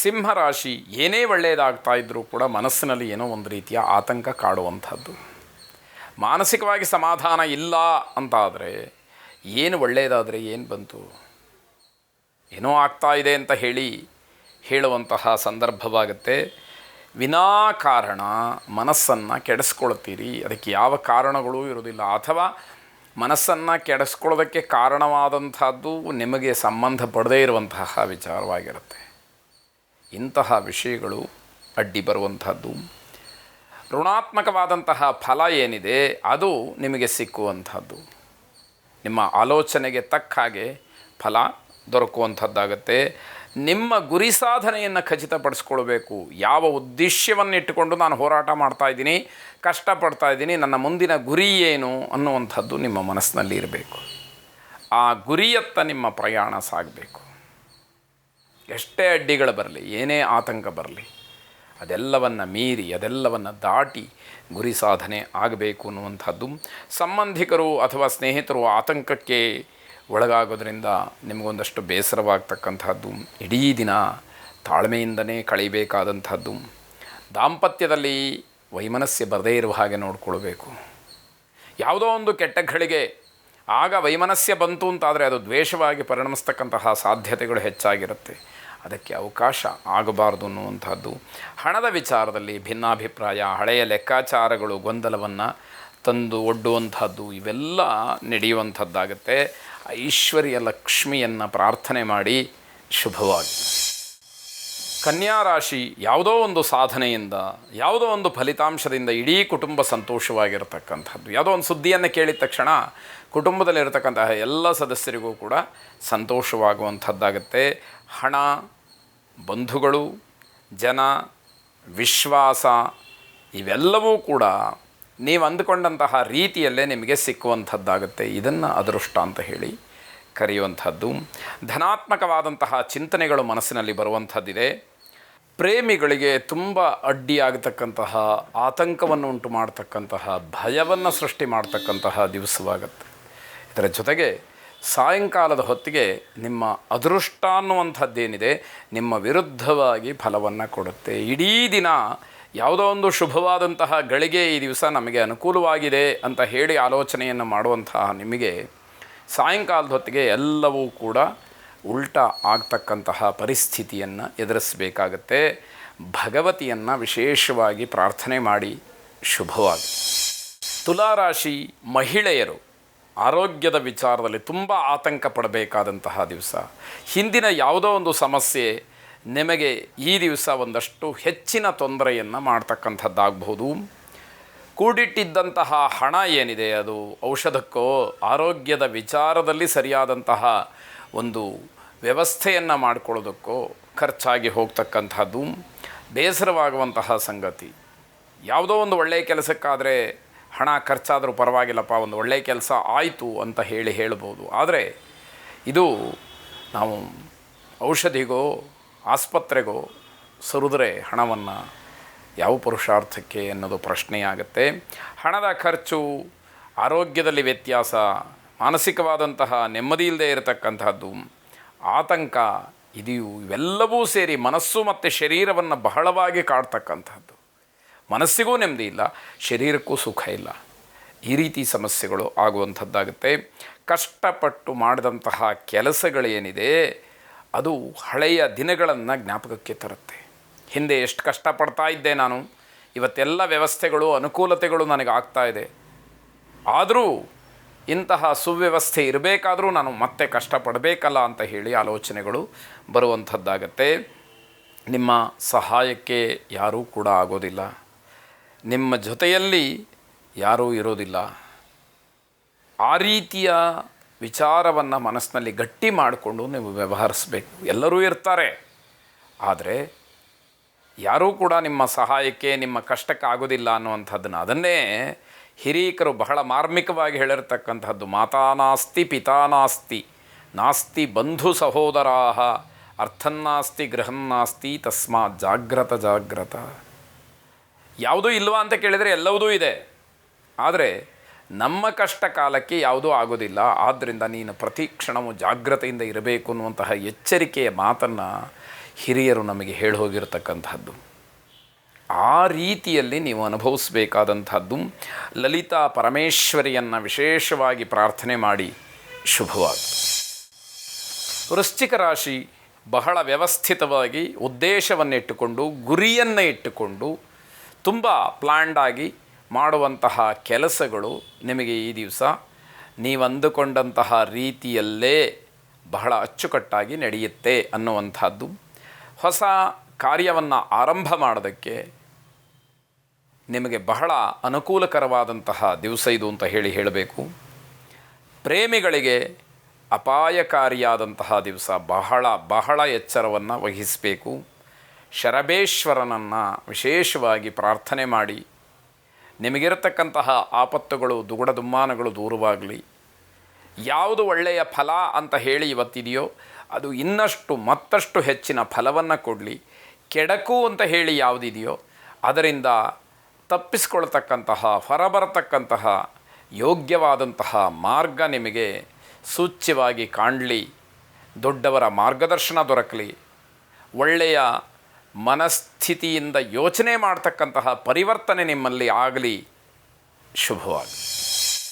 ಸಿಂಹರಾಶಿ ಏನೇ ಒಳ್ಳೆಯದಾಗ್ತಾ ಇದ್ದರೂ ಕೂಡ ಮನಸ್ಸಿನಲ್ಲಿ ಏನೋ ಒಂದು ರೀತಿಯ ಆತಂಕ ಕಾಡುವಂಥದ್ದು. ಮಾನಸಿಕವಾಗಿ ಸಮಾಧಾನ ಇಲ್ಲ ಅಂತ ಆದರೆ ಏನು ಒಳ್ಳೆಯದಾದರೆ ಏನು ಬಂತು, ಏನೋ ಆಗ್ತಾ ಇದೆ ಅಂತ ಹೇಳುವಂತಹ ಸಂದರ್ಭವಾಗುತ್ತೆ. ವಿನಾಕಾರಣ ಮನಸ್ಸನ್ನು ಕೆಡಿಸ್ಕೊಳ್ತೀರಿ, ಅದಕ್ಕೆ ಯಾವ ಕಾರಣಗಳೂ ಇರೋದಿಲ್ಲ. ಅಥವಾ ಮನಸ್ಸನ್ನು ಕೆಡಿಸ್ಕೊಳ್ಳೋದಕ್ಕೆ ಕಾರಣವಾದಂಥದ್ದು ನಿಮಗೆ ಸಂಬಂಧಪಡದೇ ಇರುವಂತಹ ವಿಚಾರವಾಗಿರುತ್ತೆ. ಇಂತಹ ವಿಷಯಗಳು ಅಡ್ಡಿ ಬರುವಂಥದ್ದು. ಋಣಾತ್ಮಕವಾದಂತಹ ಫಲ ಏನಿದೆ ಅದು ನಿಮಗೆ ಸಿಕ್ಕುವಂಥದ್ದು. ನಿಮ್ಮ ಆಲೋಚನೆಗೆ ತಕ್ಕ ಹಾಗೆ ಫಲ ದೊರಕುವಂಥದ್ದಾಗತ್ತೆ. ನಿಮ್ಮ ಗುರಿ ಸಾಧನೆಯನ್ನು ಖಚಿತಪಡಿಸ್ಕೊಳ್ಬೇಕು. ಯಾವ ಉದ್ದೇಶವನ್ನು ಇಟ್ಟುಕೊಂಡು ನಾನು ಹೋರಾಟ ಮಾಡ್ತಾಯಿದ್ದೀನಿ, ಕಷ್ಟಪಡ್ತಾಯಿದ್ದೀನಿ, ನನ್ನ ಮುಂದಿನ ಗುರಿ ಏನು ಅನ್ನುವಂಥದ್ದು ನಿಮ್ಮ ಮನಸ್ಸಿನಲ್ಲಿ ಇರಬೇಕು. ಆ ಗುರಿಯತ್ತ ನಿಮ್ಮ ಪ್ರಯಾಣ ಸಾಗಬೇಕು. ಎಷ್ಟೇ ಅಡ್ಡಿಗಳು ಬರಲಿ, ಏನೇ ಆತಂಕ ಬರಲಿ, ಅದೆಲ್ಲವನ್ನು ಮೀರಿ, ಅದೆಲ್ಲವನ್ನು ದಾಟಿ ಗುರಿ ಸಾಧನೆ ಆಗಬೇಕು ಅನ್ನುವಂಥದ್ದು. ಸಂಬಂಧಿಕರು ಅಥವಾ ಸ್ನೇಹಿತರು ಆತಂಕಕ್ಕೆ ಒಳಗಾಗೋದ್ರಿಂದ ನಿಮಗೊಂದಷ್ಟು ಬೇಸರವಾಗ್ತಕ್ಕಂಥದ್ದು. ಇಡೀ ದಿನ ತಾಳ್ಮೆಯಿಂದನೇ ಕಳೀಬೇಕಾದಂಥದ್ದು. ದಾಂಪತ್ಯದಲ್ಲಿ ವೈಮನಸ್ಯ ಬರದೇ ಇರುವ ಹಾಗೆ ನೋಡಿಕೊಳ್ಬೇಕು. ಯಾವುದೋ ಒಂದು ಕೆಟ್ಟ ಘಳಿಗೆ ಆಗ ವೈಮನಸ್ಯ ಬಂತು ಅಂತಾದರೆ ಅದು ದ್ವೇಷವಾಗಿ ಪರಿಣಮಿಸ್ತಕ್ಕಂತಹ ಸಾಧ್ಯತೆಗಳು ಹೆಚ್ಚಾಗಿರುತ್ತೆ. ಅದಕ್ಕೆ ಅವಕಾಶ ಆಗಬಾರ್ದು ಅನ್ನುವಂಥದ್ದು. ಹಣದ ವಿಚಾರದಲ್ಲಿ ಭಿನ್ನಾಭಿಪ್ರಾಯ, ಹಳೆಯ ಲೆಕ್ಕಾಚಾರಗಳು ಗೊಂದಲವನ್ನು ತಂದು ಒಡ್ಡುವಂಥದ್ದು ಇವೆಲ್ಲ ನಡೆಯುವಂಥದ್ದಾಗುತ್ತೆ. ಐಶ್ವರ್ಯ ಲಕ್ಷ್ಮಿಯನ್ನು ಪ್ರಾರ್ಥನೆ ಮಾಡಿ ಶುಭವಾಗಿ. ಕನ್ಯಾ ರಾಶಿ ಯಾವುದೋ ಒಂದು ಸಾಧನೆಯಿಂದ, ಯಾವುದೋ ಒಂದು ಫಲಿತಾಂಶದಿಂದ ಇಡೀ ಕುಟುಂಬ ಸಂತೋಷವಾಗಿರತಕ್ಕಂಥದ್ದು. ಯಾವುದೋ ಒಂದು ಸುದ್ದಿಯನ್ನು ಕೇಳಿದ ತಕ್ಷಣ ಕುಟುಂಬದಲ್ಲಿರತಕ್ಕಂತಹ ಎಲ್ಲ ಸದಸ್ಯರಿಗೂ ಕೂಡ ಸಂತೋಷವಾಗುವಂಥದ್ದಾಗುತ್ತೆ. ಹಣ, ಬಂಧುಗಳು, ಜನ, ವಿಶ್ವಾಸ ಇವೆಲ್ಲವೂ ಕೂಡ ನೀವು ಅಂದುಕೊಂಡಂತಹ ರೀತಿಯಲ್ಲೇ ನಿಮಗೆ ಸಿಕ್ಕುವಂಥದ್ದಾಗುತ್ತೆ. ಇದನ್ನು ಅದೃಷ್ಟ ಅಂತ ಹೇಳಿ ಕರೆಯುವಂಥದ್ದು. ಧನಾತ್ಮಕವಾದಂತಹ ಚಿಂತನೆಗಳು ಮನಸ್ಸಿನಲ್ಲಿ ಬರುವಂಥದ್ದಿದೆ. ಪ್ರೇಮಿಗಳಿಗೆ ತುಂಬ ಅಡ್ಡಿಯಾಗತಕ್ಕಂತಹ, ಆತಂಕವನ್ನು ಉಂಟು ಮಾಡ್ತಕ್ಕಂತಹ, ಭಯವನ್ನು ಸೃಷ್ಟಿ ಮಾಡ್ತಕ್ಕಂತಹ ದಿವಸವಾಗುತ್ತೆ. ಇದರ ಜೊತೆಗೆ ಸಾಯಂಕಾಲದ ಹೊತ್ತಿಗೆ ನಿಮ್ಮ ಅದೃಷ್ಟ ಅನ್ನುವಂಥದ್ದೇನಿದೆ ನಿಮ್ಮ ವಿರುದ್ಧವಾಗಿ ಫಲವನ್ನು ಕೊಡುತ್ತೆ. ಇಡೀ ದಿನ ಯಾವುದೋ ಒಂದು ಶುಭವಾದಂತಹ ಗಳಿಗೆ ಈ ದಿವಸ ನಮಗೆ ಅನುಕೂಲವಾಗಿದೆ ಅಂತ ಹೇಳಿ ಆಲೋಚನೆಯನ್ನು ಮಾಡುವಂತಹ ನಿಮಗೆ ಸಾಯಂಕಾಲದ ಹೊತ್ತಿಗೆ ಎಲ್ಲವೂ ಕೂಡ ಉಲ್ಟಾ ಆಗ್ತಕ್ಕಂತಹ ಪರಿಸ್ಥಿತಿಯನ್ನು ಎದುರಿಸಬೇಕಾಗತ್ತೆ. ಭಗವತಿಯನ್ನು ವಿಶೇಷವಾಗಿ ಪ್ರಾರ್ಥನೆ ಮಾಡಿ ಶುಭವಾಗಿ. ತುಲಾರಾಶಿ ಮಹಿಳೆಯರು ಆರೋಗ್ಯದ ವಿಚಾರದಲ್ಲಿ ತುಂಬ ಆತಂಕ ಪಡಬೇಕಾದಂತಹ ದಿವಸ. ಹಿಂದಿನ ಯಾವುದೋ ಒಂದು ಸಮಸ್ಯೆ ನಿಮಗೆ ಈ ದಿವಸ ಒಂದಷ್ಟು ಹೆಚ್ಚಿನ ತೊಂದರೆಯನ್ನು ಮಾಡ್ತಕ್ಕಂಥದ್ದಾಗಬಹುದು. ಕೂಡಿಟ್ಟಿದ್ದಂತಹ ಹಣ ಏನಿದೆ ಅದು ಔಷಧಕ್ಕೋ ಆರೋಗ್ಯದ ವಿಚಾರದಲ್ಲಿ ಸರಿಯಾದಂತಹ ಒಂದು ವ್ಯವಸ್ಥೆಯನ್ನು ಮಾಡಿಕೊಳ್ಳೋದಕ್ಕೋ ಖರ್ಚಾಗಿ ಹೋಗ್ತಕ್ಕಂಥದ್ದು ಬೇಸರವಾಗುವಂತಹ ಸಂಗತಿ. ಯಾವುದೋ ಒಂದು ಒಳ್ಳೆಯ ಕೆಲಸಕ್ಕಾದರೆ ಹಣ ಖರ್ಚಾದರೂ ಪರವಾಗಿಲ್ಲಪ್ಪ, ಒಂದು ಒಳ್ಳೆಯ ಕೆಲಸ ಆಯಿತು ಅಂತ ಹೇಳ್ಬೋದು. ಆದರೆ ಇದು ನಾವು ಔಷಧಿಗೋ ಆಸ್ಪತ್ರೆಗೋ ಸುರಿದ್ರೆ ಹಣವನ್ನು ಯಾವ ಪುರುಷಾರ್ಥಕ್ಕೆ ಅನ್ನೋದು ಪ್ರಶ್ನೆಯಾಗುತ್ತೆ. ಹಣದ ಖರ್ಚು, ಆರೋಗ್ಯದಲ್ಲಿ ವ್ಯತ್ಯಾಸ, ಮಾನಸಿಕವಾದಂತಹ ನೆಮ್ಮದಿ ಇಲ್ಲದೆ ಇರತಕ್ಕಂಥದ್ದು, ಆತಂಕ ಇವೆಲ್ಲವೂ ಸೇರಿ ಮನಸ್ಸು ಮತ್ತು ಶರೀರವನ್ನು ಬಹಳವಾಗಿ ಕಾಡ್ತಕ್ಕಂಥದ್ದು. ಮನಸ್ಸಿಗೂ ನೆಮ್ಮದಿ ಇಲ್ಲ, ಶರೀರಕ್ಕೂ ಸುಖ ಇಲ್ಲ. ಈ ರೀತಿ ಸಮಸ್ಯೆಗಳು ಆಗುವಂಥದ್ದಾಗುತ್ತೆ. ಕಷ್ಟಪಟ್ಟು ಮಾಡಿದಂತಹ ಕೆಲಸಗಳೇನಿದೆ ಅದು ಹಳೆಯ ದಿನಗಳನ್ನು ಜ್ಞಾಪಕಕ್ಕೆ ತರುತ್ತೆ. ಹಿಂದೆ ಎಷ್ಟು ಕಷ್ಟಪಡ್ತಾ ಇದ್ದೆ ನಾನು, ಇವತ್ತೆಲ್ಲ ವ್ಯವಸ್ಥೆಗಳು ಅನುಕೂಲತೆಗಳು ನನಗೆ ಆಗ್ತಾ ಇದೆ, ಆದರೂ ಇಂತಹ ಸುವ್ಯವಸ್ಥೆ ಇರಬೇಕಾದರೂ ನಾನು ಮತ್ತೆ ಕಷ್ಟಪಡಬೇಕಲ್ಲ ಅಂತ ಹೇಳಿ ಆಲೋಚನೆಗಳು ಬರುವಂಥದ್ದಾಗತ್ತೆ. ನಿಮ್ಮ ಸಹಾಯಕ್ಕೆ ಯಾರೂ ಕೂಡ ಆಗೋದಿಲ್ಲ, ನಿಮ್ಮ ಜೊತೆಯಲ್ಲಿ ಯಾರೂ ಇರೋದಿಲ್ಲ. ಆ ರೀತಿಯ ವಿಚಾರವನ್ನು ಮನಸ್ಸಿನಲ್ಲಿ ಗಟ್ಟಿ ಮಾಡಿಕೊಂಡು ನೀವು ವ್ಯವಹರಿಸಬೇಕು. ಎಲ್ಲರೂ ಇರ್ತಾರೆ, ಆದರೆ ಯಾರೂ ಕೂಡ ನಿಮ್ಮ ಸಹಾಯಕ್ಕೆ, ನಿಮ್ಮ ಕಷ್ಟಕ್ಕೆ ಆಗೋದಿಲ್ಲ ಅನ್ನುವಂಥದ್ದನ್ನು ಅದನ್ನೇ ಹಿರೀಕರು ಬಹಳ ಮಾರ್ಮಿಕವಾಗಿ ಹೇಳಿರ್ತಕ್ಕಂಥದ್ದು. ಮಾತಾ ನಾಸ್ತಿ ಪಿತಾ ನಾಸ್ತಿ ನಾಸ್ತಿ ಬಂಧು ಸಹೋದರಾಹ ಅರ್ಥನ್ನಾಸ್ತಿ ಗೃಹನ್ನಾಸ್ತಿ ತಸ್ಮಾತ್ ಜಾಗ್ರತ ಜಾಗ್ರತ. ಯಾವುದೂ ಇಲ್ವಾ ಅಂತ ಕೇಳಿದರೆ ಎಲ್ಲವುದೂ ಇದೆ, ಆದರೆ ನಮ್ಮ ಕಷ್ಟ ಕಾಲಕ್ಕೆ ಯಾವುದೂ ಆಗೋದಿಲ್ಲ. ಆದ್ದರಿಂದ ನೀನು ಪ್ರತಿ ಕ್ಷಣವೂ ಜಾಗ್ರತೆಯಿಂದ ಇರಬೇಕು ಅನ್ನುವಂತಹ ಎಚ್ಚರಿಕೆಯ ಮಾತನ್ನು ಹಿರಿಯರು ನಮಗೆ ಹೇಳಿ ಹೋಗಿರತಕ್ಕಂಥದ್ದು. ಆ ರೀತಿಯಲ್ಲಿ ನೀವು ಅನುಭವಿಸಬೇಕಾದಂಥದ್ದು. ಲಲಿತಾ ಪರಮೇಶ್ವರಿಯನ್ನು ವಿಶೇಷವಾಗಿ ಪ್ರಾರ್ಥನೆ ಮಾಡಿ ಶುಭವಾಗುತ್ತೆ. ವೃಶ್ಚಿಕ ರಾಶಿ ಬಹಳ ವ್ಯವಸ್ಥಿತವಾಗಿ ಉದ್ದೇಶವನ್ನಿಟ್ಟುಕೊಂಡು, ಗುರಿಯನ್ನು ಇಟ್ಟುಕೊಂಡು ತುಂಬ ಪ್ಲ್ಯಾಂಡಾಗಿ ಮಾಡುವಂತಹ ಕೆಲಸಗಳು ನಿಮಗೆ ಈ ದಿವಸ ನೀವು ಅಂದುಕೊಂಡಂತಹ ರೀತಿಯಲ್ಲೇ ಬಹಳ ಅಚ್ಚುಕಟ್ಟಾಗಿ ನಡೆಯುತ್ತೆ ಅನ್ನುವಂಥದ್ದು. ಹೊಸ ಕಾರ್ಯವನ್ನು ಆರಂಭ ಮಾಡೋದಕ್ಕೆ ನಿಮಗೆ ಬಹಳ ಅನುಕೂಲಕರವಾದಂತಹ ದಿವಸ ಇದು ಅಂತ ಹೇಳಬೇಕು. ಪ್ರೇಮಿಗಳಿಗೆ ಅಪಾಯಕಾರಿಯಾದಂತಹ ದಿವಸ. ಬಹಳ ಎಚ್ಚರವನ್ನು ವಹಿಸಬೇಕು. ಶರಬೇಶ್ವರನನ್ನು ವಿಶೇಷವಾಗಿ ಪ್ರಾರ್ಥನೆ ಮಾಡಿ ನಿಮಗಿರತಕ್ಕಂತಹ ಆಪತ್ತುಗಳು, ದುಗುಡ ದುಮ್ಮಾನಗಳು ದೂರವಾಗಲಿ. ಯಾವುದು ಒಳ್ಳೆಯ ಫಲ ಅಂತ ಹೇಳಿ ಇವತ್ತಿದೆಯೋ ಅದು ಇನ್ನಷ್ಟು ಮತ್ತಷ್ಟು ಹೆಚ್ಚಿನ ಫಲವನ್ನು ಕೊಡಲಿ. ಕೆಡಕು ಅಂತ ಹೇಳಿ ಯಾವುದಿದೆಯೋ ಅದರಿಂದ ತಪ್ಪಿಸ್ಕೊಳ್ತಕ್ಕಂತಹ, ಹೊರಬರತಕ್ಕಂತಹ ಯೋಗ್ಯವಾದಂತಹ ಮಾರ್ಗ ನಿಮಗೆ ಸೂಚ್ಯವಾಗಿ ಕಾಣಲಿ. ದೊಡ್ಡವರ ಮಾರ್ಗದರ್ಶನ ದೊರಕಲಿ. ಒಳ್ಳೆಯ ಮನಸ್ಥಿತಿಯಿಂದ ಯೋಚನೆ ಮಾಡ್ತಕ್ಕಂತಹ ಪರಿವರ್ತನೆ ನಿಮ್ಮಲ್ಲಿ ಆಗಲಿ. ಶುಭವಾಗಿ.